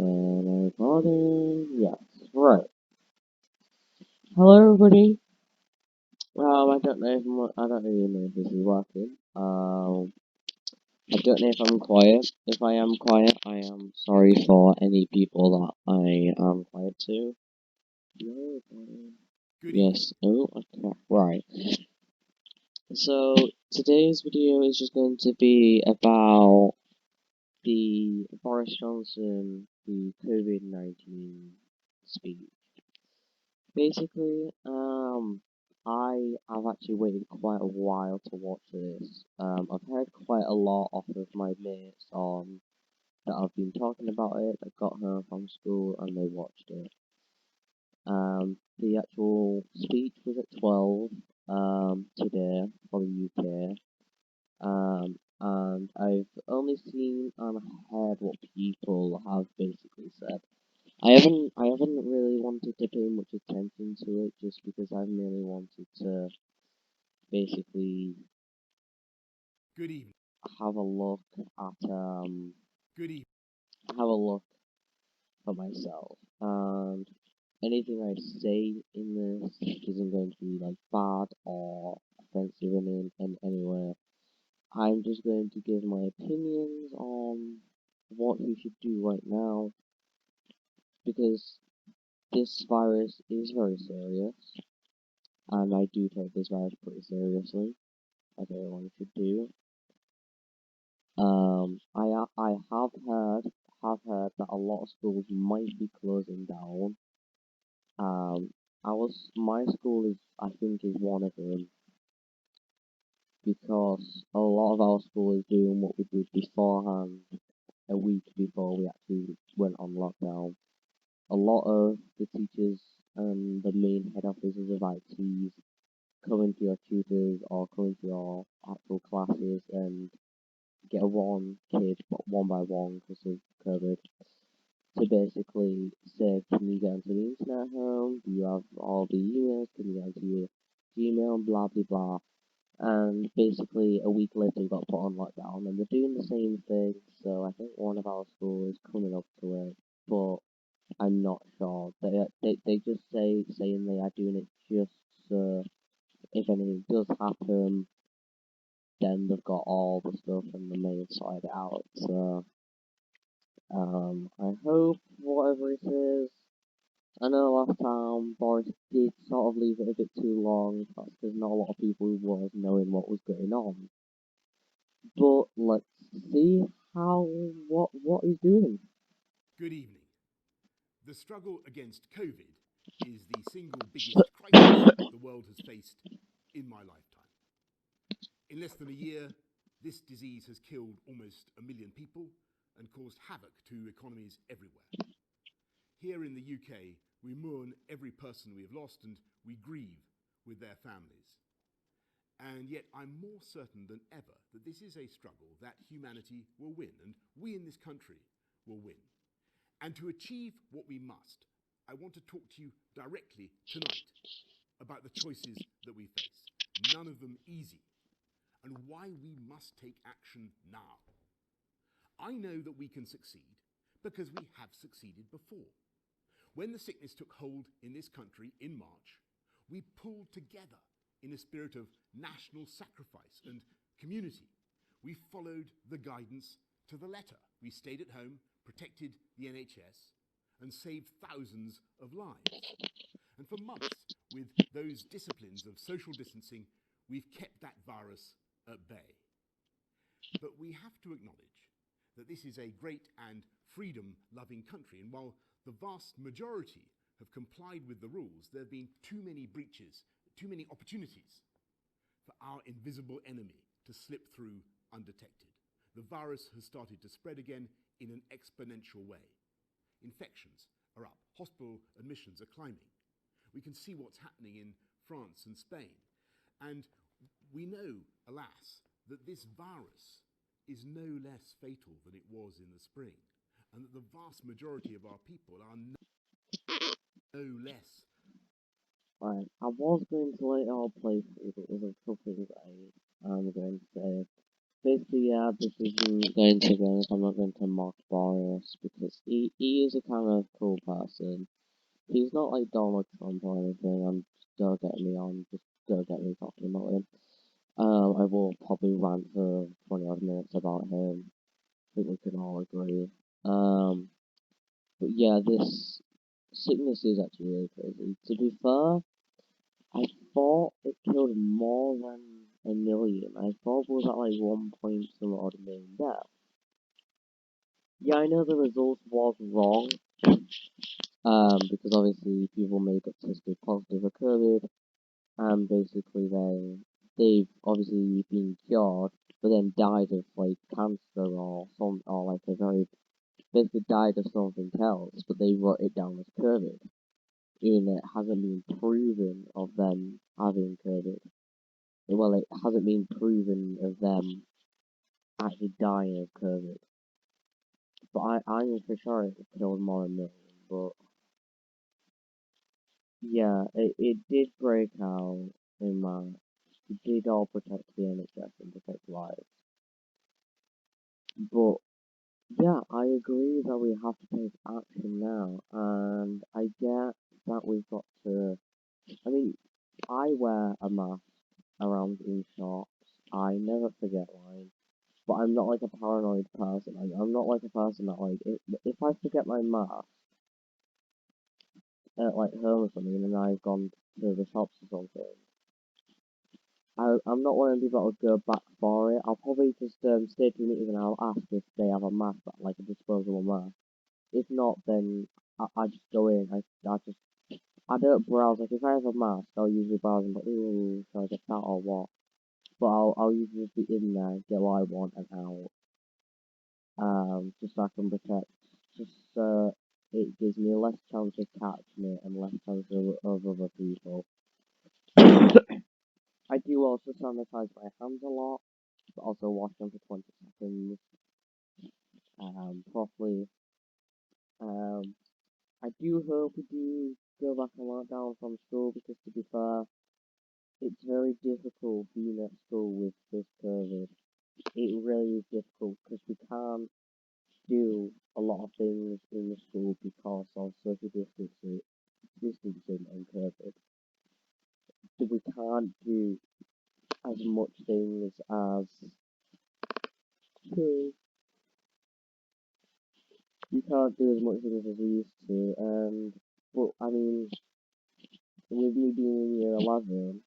Recording, yes, right. Hello, everybody. I don't even know if this is working. I don't know if I'm quiet. If I am quiet, I am sorry for any people that I am quiet to. No, Good evening. yes. Oh, okay. Right. So today's video is just going to be about the Boris Johnson, the COVID-19 speech. Basically, I have actually waited quite a while to watch this. I've heard quite a lot off of my mates that have been talking about it, that got home from school and they watched it. The actual speech was at 12 today for the UK. And I've only seen and heard what people have basically said. I haven't really wanted to pay much attention to it just because I merely wanted to basically Good evening. have a look at Good evening. have a look for myself. And anything I say in this isn't going to be like bad or offensive in any way. I'm just going to give my opinions on what we should do right now because this virus is very serious and I do take this virus pretty seriously, as everyone should do. I have heard that a lot of schools might be closing down. My school is I think is one of them because a lot of our school is doing what we did beforehand, a week before we actually went on lockdown. A lot of the teachers and the main head offices of ITs come into your tutors or come into your actual classes and get one kid one by one because of COVID to basically say, can you get onto the internet at home? Do you have all the emails? Can you get onto your Gmail? Blah blah blah. And basically, a week later, we got put on lockdown, and they're doing the same thing. So I think one of our schools is coming up to it, but I'm not sure. They just saying they are doing it just so if anything does happen, then they've got all the stuff and the mail sorted out. So I hope whatever it is. I know last time Boris did sort of leave it a bit too long. That's because not a lot of people was knowing what was going on. But let's see how what he's doing. Good evening. The struggle against COVID is the single biggest crisis the world has faced in my lifetime. In less than a year, this disease has killed almost 1 million people and caused havoc to economies everywhere. Here in the UK, we mourn every person we have lost and we grieve with their families. And yet I'm more certain than ever that this is a struggle that humanity will win, and we in this country will win. And to achieve what we must, I want to talk to you directly tonight about the choices that we face, none of them easy, and why we must take action now. I know that we can succeed because we have succeeded before. When the sickness took hold in this country in March, we pulled together in a spirit of national sacrifice and community. We followed the guidance to the letter. We stayed at home, protected the NHS, and saved thousands of lives. And for months, with those disciplines of social distancing, we've kept that virus at bay. But we have to acknowledge that this is a great and freedom-loving country, and while the vast majority have complied with the rules, there have been too many breaches, too many opportunities for our invisible enemy to slip through undetected. The virus has started to spread again in an exponential way. Infections are up, hospital admissions are climbing. We can see what's happening in France and Spain. And we know, alas, that this virus is no less fatal than it was in the spring, and that the vast majority of our people are no less. Right, I was going to later on play through, but there's a couple things I am going to say. basically, yeah, this isn't going to go. I'm not going to mock Boris because he is a kind of cool person. He's not like Donald Trump or anything. Don't get me on. Just don't get me talking about him. I will probably rant for 20 odd minutes about him. I think we can all agree. Um, but yeah, this sickness is actually really crazy. To be fair, I thought it killed more than a million. I thought it was at like 1 point some odd million deaths. Yeah, I know the result was wrong. Because obviously people may get tested positive for COVID, and basically they've obviously been cured, but then died of like cancer or some or like a very basically died of something else, but they wrote it down as COVID, even though it hasn't been proven of them having COVID. Well, it hasn't been proven of them actually dying of COVID. But I'm for sure it killed more than a million. But yeah, it did break out in March. It did all protect the NHS and protect lives. But yeah, I agree that we have to take action now, and I get that we've got to. I mean, I wear a mask around in shops. I never forget mine, but I'm not like a paranoid person. I'm not like a person that like if I forget my mask at like home or something, and I've gone to the shops or something. I'm not one of the people that will go back for it. I'll probably just stay 2 meters and I'll ask if they have a mask, like a disposable mask. If not, then I just go in. I don't browse. Like if I have a mask, I'll usually browse and be like, ooh, should I get that or what? But I'll usually just be in there, get what I want, and out. Just so I can protect. Just so it gives me less chance of catching it and less chance of other people. I do also sanitize my hands a lot, but also wash them for 20 seconds properly. Um, I do hope we do go back on lockdown from school because, to be fair, it's very difficult being at school with this COVID. It really is difficult because we can't do a lot of things in the school because of social distancing and COVID. So we can't do as much things as we can't do as much things as we used to. But I mean, with me being in year 11,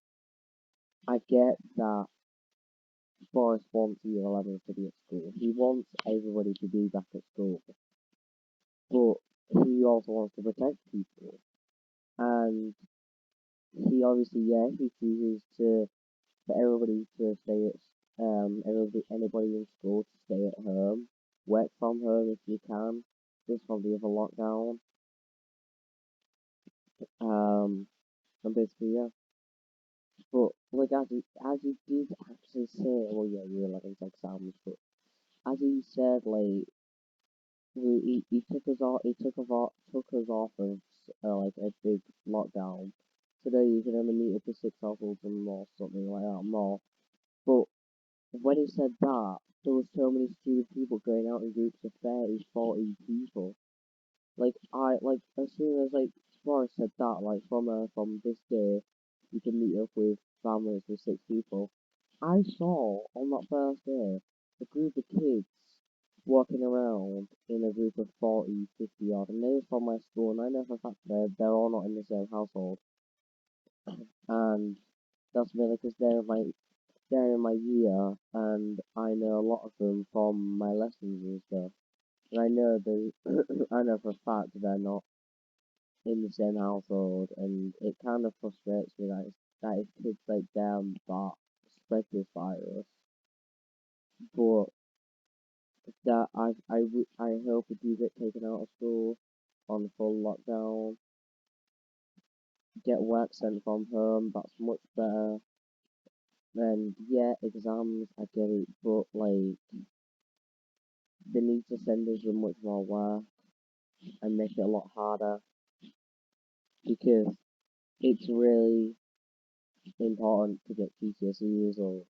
I get that Boris wants year 11 to be at school. He wants everybody to be back at school, but he also wants to protect people. And he obviously, yeah, he chooses to for everybody to stay at anybody in school to stay at home, work from home if you can. This probably of a lockdown. Um, and basically, yeah. But like as he did actually say, well, yeah, year 11's exams, but as he said, like he took us off, took us off of like a big lockdown. Today you can only meet up to 6 households and more, something like that, more. But when he said that, there was so many stupid people going out in groups of 30, 40 people. Like as soon as like Forrest said that, like from this day, you can meet up with families with 6 people. I saw on that first day a group of kids walking around in a group of 40, 50 odd, and they were from my school, and I know for a fact they're all not in the same household, and that's really because they're in my year, and I know a lot of them from my lessons and stuff, and I know they I know for a fact they're not in the same household, and it kind of frustrates me that it's kids like them that spread this virus. But that I hope we do get taken out of school on full lockdown, get work sent from home. That's much better. And yeah, exams, I get it, but like they need to send us with much more work and make it a lot harder because it's really important to get GCSE results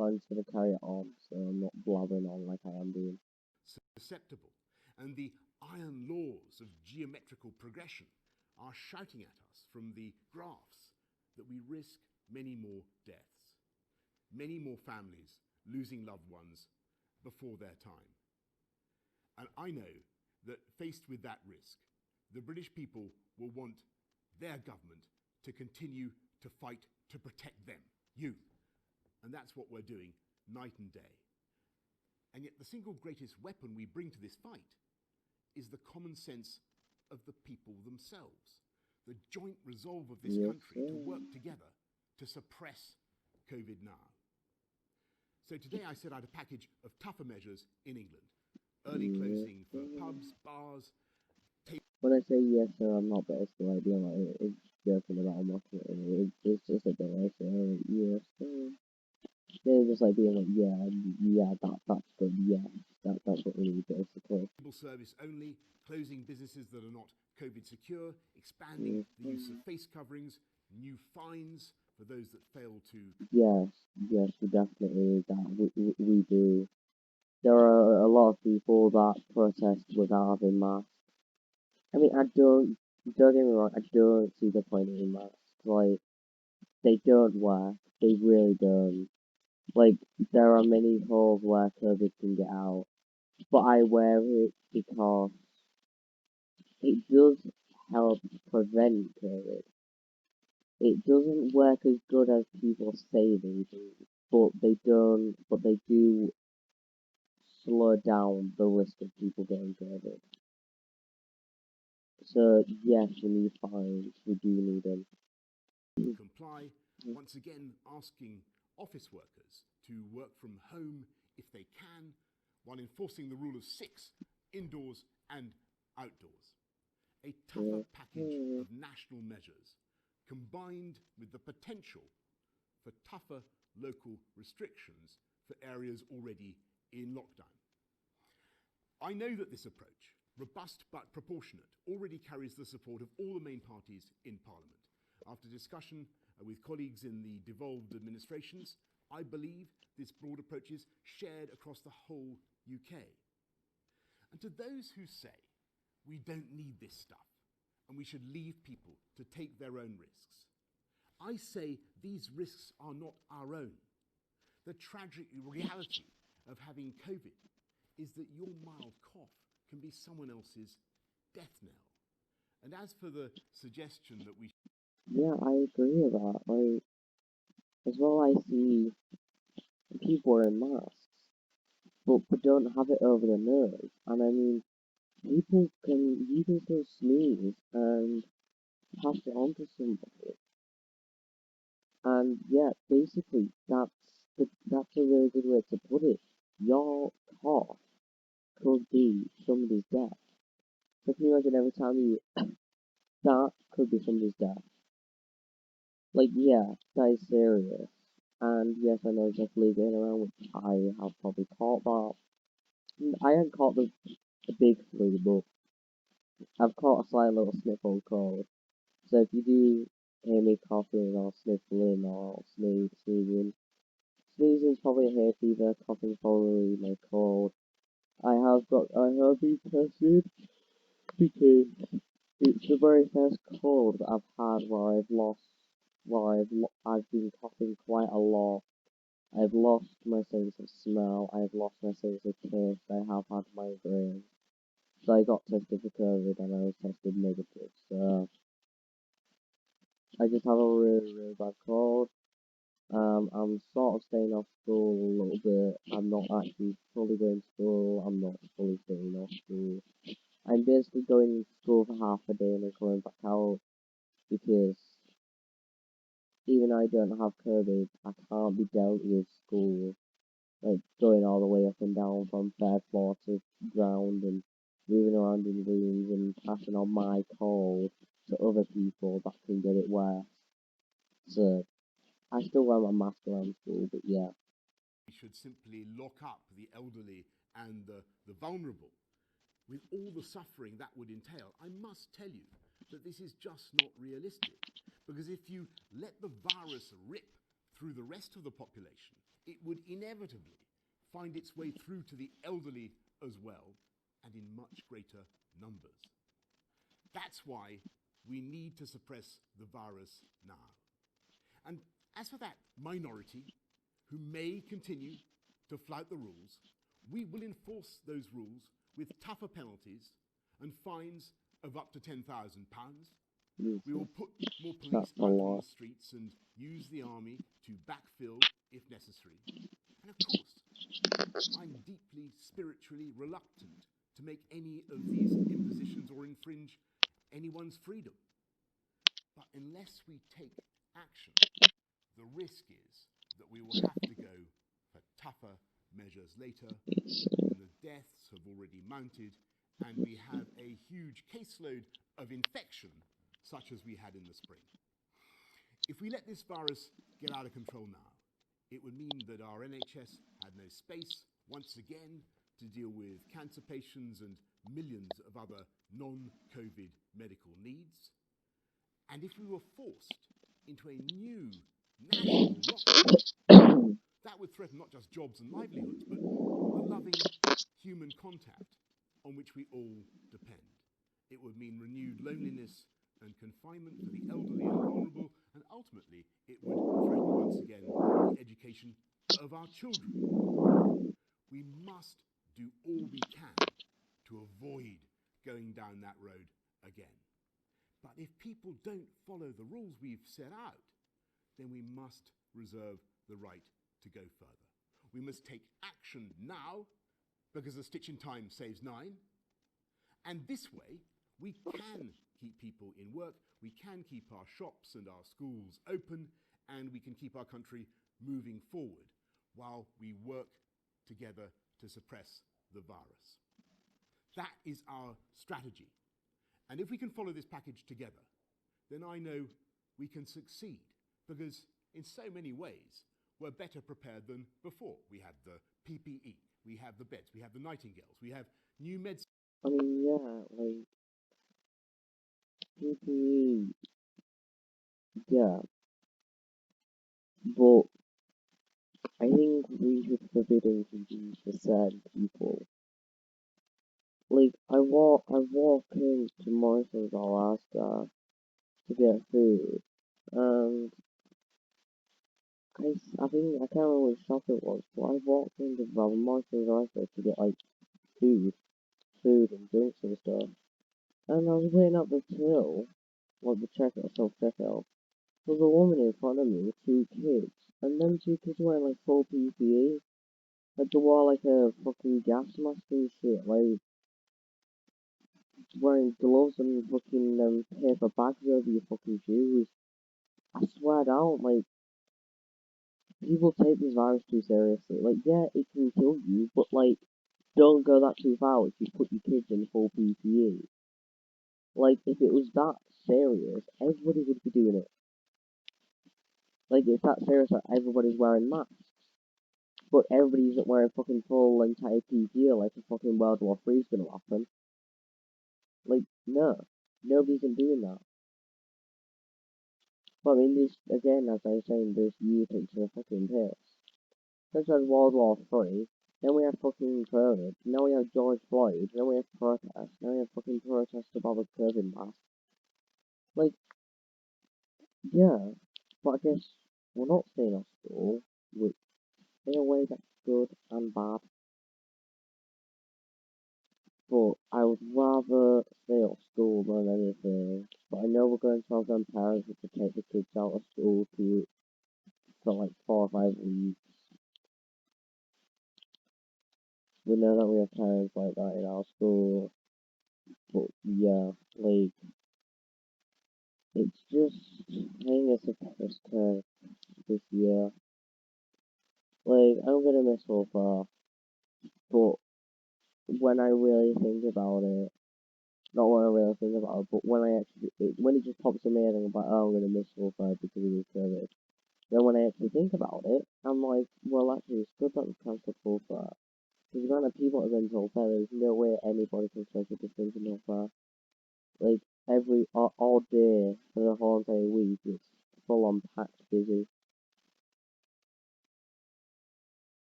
I'm just gonna carry it on, so I'm not blabbering on like I am doing. Susceptible, and the iron laws of geometrical progression are shouting at us from the graphs that we risk many more deaths, many more families losing loved ones before their time. And I know that faced with that risk, the British people will want their government to continue to fight to protect them, you. And that's what we're doing night and day. And yet the single greatest weapon we bring to this fight is the common sense of the people themselves, the joint resolve of this Yes, country to sir. work together to suppress COVID now. So today I set out a package of tougher measures in England. Early Yes, closing for sir. pubs, bars. When I say yes, sir, I'm not basically like being like it's joking about mocking it. It's just a bit like yes, sir. They're just like being like, yeah, that's good, yeah, that's what we need basically. Table service only, closing businesses that are not COVID secure, expanding Yes, the sir. use of face coverings, new fines for those that fail to. Yes, yes, we definitely need that. We do. There are a lot of people that protest without having masks. I mean, don't get me wrong, I don't see the point in masks. Like, they don't work. They really don't. Like, there are many holes where COVID can get out. But I wear it because it does help prevent COVID. It doesn't work as good as people say they do, but they don't. But they do slow down the risk of people getting COVID. So yes, we need fines. We do need them. Comply, once again asking office workers to work from home if they can, while enforcing the rule of 6 indoors and outdoors. A tougher Yes, package of national measures, combined with the potential for tougher local restrictions for areas already in lockdown. I know that this approach, robust but proportionate, already carries the support of all the main parties in Parliament. After discussion with colleagues in the devolved administrations, I believe this broad approach is shared across the whole UK. And to those who say we don't need this stuff and we should leave people to take their own risks, I say these risks are not our own. The tragic reality of having COVID is that your mild cough can be someone else's death knell. And as for the suggestion that we yeah, I agree with that. Like, as well, I see people wearing masks, but don't have it over their nose. And I mean, you can still sneeze and pass it on to somebody. And yeah, basically, that's a really good way to put it. Your cough could be somebody's death. So can you imagine every time you that could be somebody's death? Like, yeah, that is serious. And yes, I know just leaving around, which I have probably caught that. I haven't caught the big flu, but I've caught a slight little sniffle cold. So if you do hear me coughing or sniffling or sneezing, sneezing is probably a hay fever, coughing is probably my cold. I have been tested because it's the very first cold that I've had I've been coughing quite a lot. I've lost my sense of smell. I've lost my sense of taste. I have had migraine. So I got tested for COVID and I was tested negative. So I just have a really, really bad cold. I'm sort of staying off school a little bit. I'm not actually fully going to school. I'm not fully staying off school. I'm basically going to school for half a day and then coming back out because even though I don't have COVID, I can't be dealt with school. Like going all the way up and down from third floor to ground and moving around in rooms and passing on my cold to other people that can get it worse. So I still wear my mask around school, but yeah. should simply lock up the elderly and the vulnerable, with all the suffering that would entail, I must tell you that this is just not realistic. Because if you let the virus rip through the rest of the population, it would inevitably find its way through to the elderly as well, and in much greater numbers. That's why we need to suppress the virus now. And as for that minority who may continue to flout the rules, we will enforce those rules with tougher penalties and fines of up to £10,000. We will Jesus, put more that's police a out on lot. the streets and use the army to backfill if necessary. And of course, I'm deeply spiritually reluctant to make any of these impositions or infringe anyone's freedom. But unless we take action, the risk is that we will have to go for tougher measures later when the deaths have already mounted and we have a huge caseload of infection such as we had in the spring. If we let this virus get out of control now, it would mean that our NHS had no space once again to deal with cancer patients and millions of other non-COVID medical needs. And if we were forced into a new national lockdown, that would threaten not just jobs and livelihoods, but the loving human contact on which we all depend. It would mean renewed loneliness and confinement for the elderly and vulnerable, and ultimately it would threaten once again the education of our children. We must do all we can to avoid going down that road again. But if people don't follow the rules we've set out, then we must reserve the right to go further. We must take action now, because a stitch in time saves nine. And this way, we can keep people in work, we can keep our shops and our schools open, and we can keep our country moving forward while we work together to suppress the virus. That is our strategy. And if we can follow this package together, then I know we can succeed, because in so many ways, we're better prepared than before. We have the PPE, we have the beds, we have the nightingales, we have new medicine. I mean, yeah, like, PPE, yeah, but I think we should forbid introduce to certain people. Like, I walk into Morrison's Alaska to get food, and I think, I can't remember which shop it was, but I walked into Morrison's Alaska to get, like, food, food and drinks and stuff, and I was waiting at the till, like the checkout, self-checkout. There was a woman in front of me with two kids, and them two kids wearing, like, full PPE. Like, they wore, like, a fucking gas mask and shit, like, wearing gloves and fucking paper bags over your fucking shoes. I swear down, like, people take this virus too seriously. Like, yeah, it can kill you, but, like, don't go that too far if you put your kids in full PPE. Like, if it was that serious, everybody would be doing it. Like, it's that serious that everybody's wearing masks. But everybody's not wearing fucking full entire PPE like a fucking World War Three's gonna happen. Like, no. Nobody's been doing that. But I mean, this, again, as I was saying, this year takes a fucking piss. Such as World War Three, then we have fucking COVID, now we have George Floyd, then we have protests, now we have fucking protests about the COVID mask. Like, yeah, but I guess we're not staying off school, which in a way that's good and bad. But I would rather stay off school than anything. But I know we're going to have them parents who to take the kids out of school for like 4 or 5 weeks. We know that we have parents like that in our school. But yeah, like, it's just, I think it's a first curse this year. Like, I'm gonna miss so far, but when I really think about it, not when I really think about it, but when I actually, when it just pops in my head and I'm like, oh, I'm gonna miss so far because of this COVID. Then when I actually think about it, I'm like, well, actually, it's good that we cancelled full far. Because the amount of people that have been told that there's no way anybody can social distance in no far. Like, all day for the whole entire week, it's full on packed busy.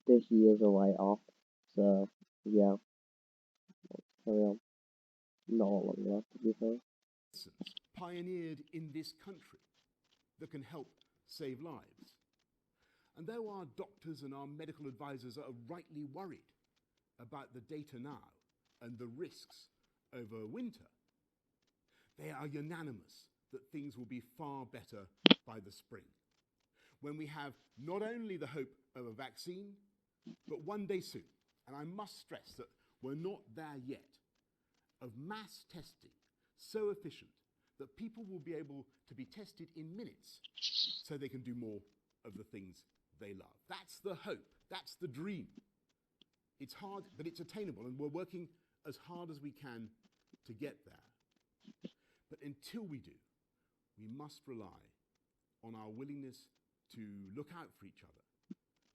this year's a write off. So yeah, carry on. Not long left to be fair. Pioneered in this country that can help save lives. And though our doctors and our medical advisors are rightly worried about the data now and the risks over winter, they are unanimous that things will be far better by the spring, when we have not only the hope of a vaccine, but one day soon, and I must stress that we're not there yet, of mass testing so efficient that people will be able to be tested in minutes so they can do more of the things they love. That's the hope, that's the dream. It's hard, but it's attainable, and we're working as hard as we can to get there. But until we do, we must rely on our willingness to look out for each other,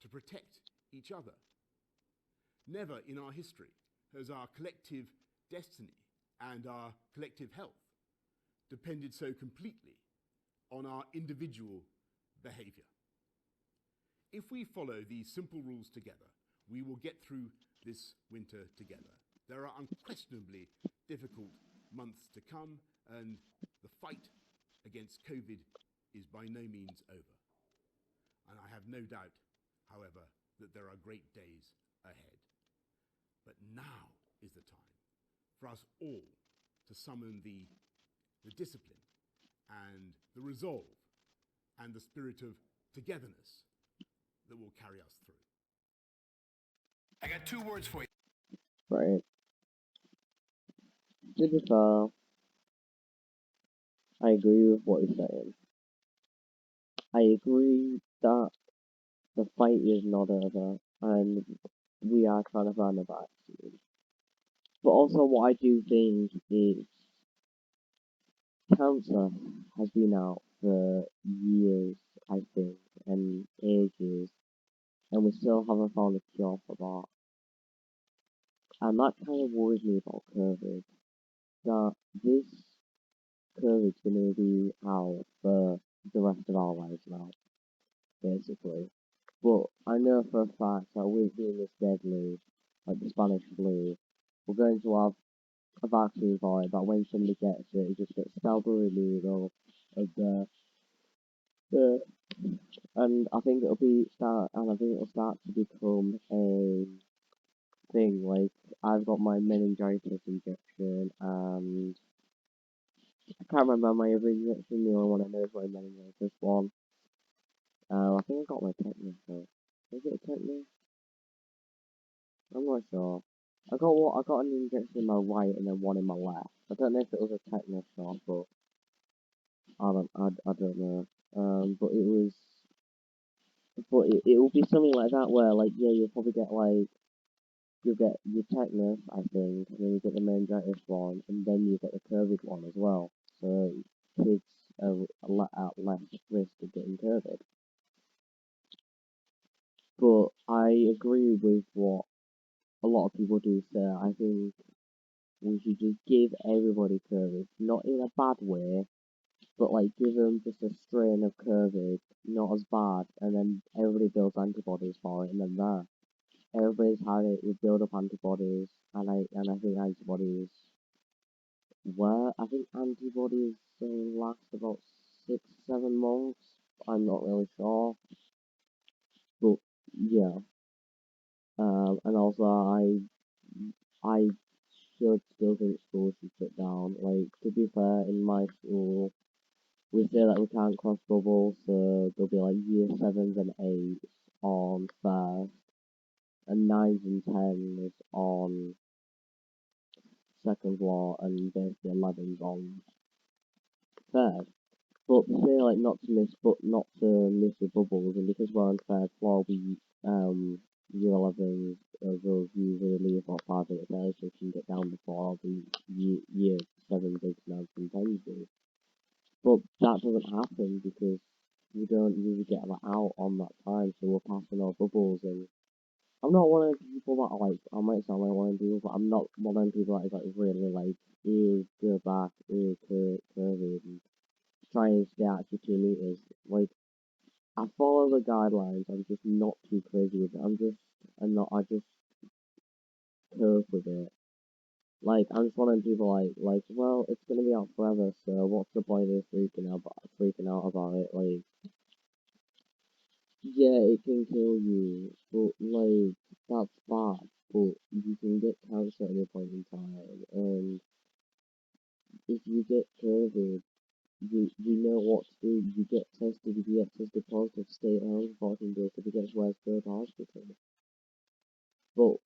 to protect each other. Never in our history has our collective destiny and our collective health depended so completely on our individual behaviour. If we follow these simple rules together, we will get through this winter together. There are unquestionably difficult months to come, and the fight against COVID is by no means over. And I have no doubt, however, that there are great days ahead. But now is the time for us all to summon the discipline and the resolve and the spirit of togetherness that will carry us through. I got 2 words for you. Right. To be fair, I agree with what you're saying. I agree that the fight is not over and we are trying to find a vaccine. But also what I do think is cancer has been out for years, I think, and ages, and we still haven't found a cure for that. And that kind of worries me about COVID, that this COVID's gonna be out for the rest of our lives now, basically. But I know for a fact that with being this deadly, like the Spanish flu, we're going to have a vaccine for it that when somebody gets it, it just gets stabbed with a needle of the and I think it'll start to become a thing. Like I've got my meningitis injection, and I can't remember my other injection. The only one I know is my meningitis one. I think I got my tetanus though. Is it a tetanus? I'm not sure. I got an injection in my right and then one in my left. I don't know if it was a tetanus shot, but I don't know. But it will be something like that where like yeah you'll probably get like you'll get your tetanus I think, and then you get the meningitis one, and then you get the COVID one as well. So kids are at less risk of getting COVID. But I agree with what a lot of people do say. I think we should just give everybody COVID, not in a bad way, but like give them just a strain of COVID, not as bad, and then everybody builds antibodies for it, and then there. Everybody's had it, we build up antibodies, and I think antibodies I think antibodies last about 6 7 months. I'm not really sure, but yeah. And also I should still think schools should shut down. Like to be fair, in my school we say that we can't cross bubbles, so there'll be like year sevens and eights on first, and nines and tens on second floor, and basically 11s on third. But they say like not to miss the bubbles, and because we're on third floor, we year 11s will usually leave about 5 minutes early so we can get down before the year sevens, eights, nines, and tens do. But that doesn't happen because we don't usually get out on that time, so we're passing our bubbles. And I'm not one of the people that are like, I might sound like one of the people, but I'm not one of the people that is like really like, ew, go back, ew, COVID, and try and stay at your 2 meters. Like, I follow the guidelines, I'm just not too crazy with it. I'm just and not I just cope with it. Like I'm just one of them people well, it's gonna be out forever, so what's the point of freaking out about it? Like, yeah, it can kill you, but like that's bad. But you can get cancer at any point in time, and if you get COVID, you know what to do. You get tested. If you get tested positive, stay at home for 14 days. If it gets worse, go to hospital. But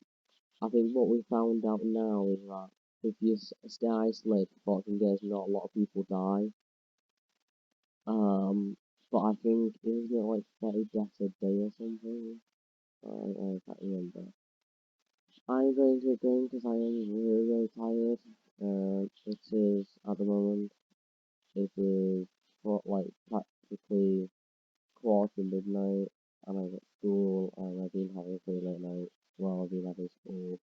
I think what we found out now is that if you stay isolated for 14 days, not a lot of people die. But I think isn't it like 30 deaths a day or something? I can't remember. I'm going to get going because I am really, really tired. It is at the moment. It is like practically quarter midnight, and I got school, and I've been having a pretty late night while I've been having school.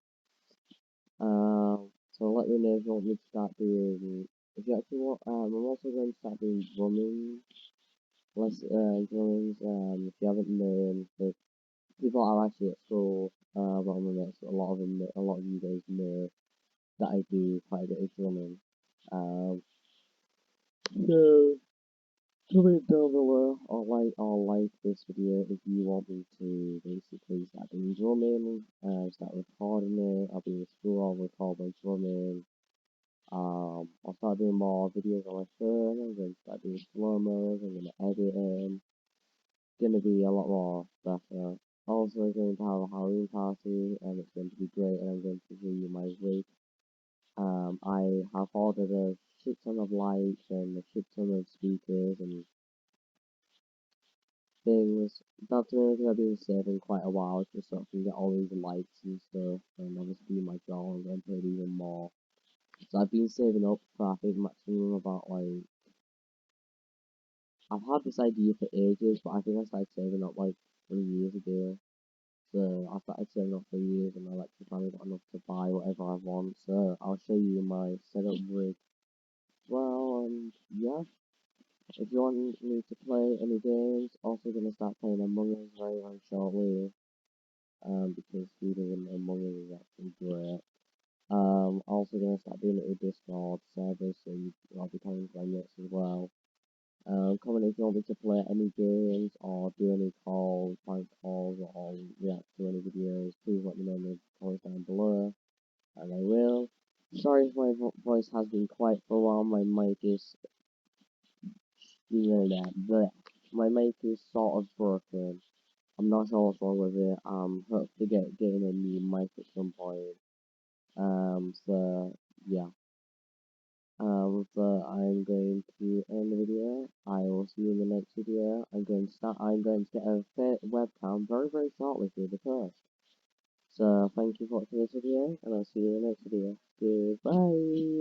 So let me know if you want me to start doing. If you actually want, I'm also going to start doing drumming. Drummings. If you haven't known, the people are actually at school, but I'm a lot of them, a lot of you guys know that I do quite a bit of drumming. Um, so comment down below or like this video if you want me to basically start doing drumming, start recording it. I'll be in school, I'll record my drumming. I'll start doing more videos on my phone. I'm going to start doing slow-mos. I'm going to edit them. Going to be a lot more better. Also going to have a Halloween party, and it's going to be great. And I'm going to show you my wig. I have ordered a shit ton of lights and a shit ton of speakers and things. That's another thing I've been saving quite a while, just so I can get all these lights and stuff, and obviously do my job and get paid even more. So I've been saving up for I think maximum about like I've had this idea for ages, but I think I started saving up like 3 years ago. So I started saving up for years, and I like to finally got enough to buy whatever I want. So I'll show you my setup rig. Well, and yeah. If you want me to play any games, also gonna start playing Among Us very, very shortly. Because reading Among Us is actually great. Also gonna start doing it with Discord servers, so I'll be coming to my mates as well. Comment if you want me to play any games or do any calls, prank calls, or react to any videos. Please let me know in the comments down below, and I will. Sorry if my voice has been quiet for a while. My mic is but my mic is sort of broken. I'm not sure what's wrong with it. Hopefully getting a new mic at some point. So yeah. So I'm going to end the video. I will see you in the next video. I'm going to get a webcam very, very shortly through the post. So thank you for watching this video, and I'll see you in the next video. Goodbye.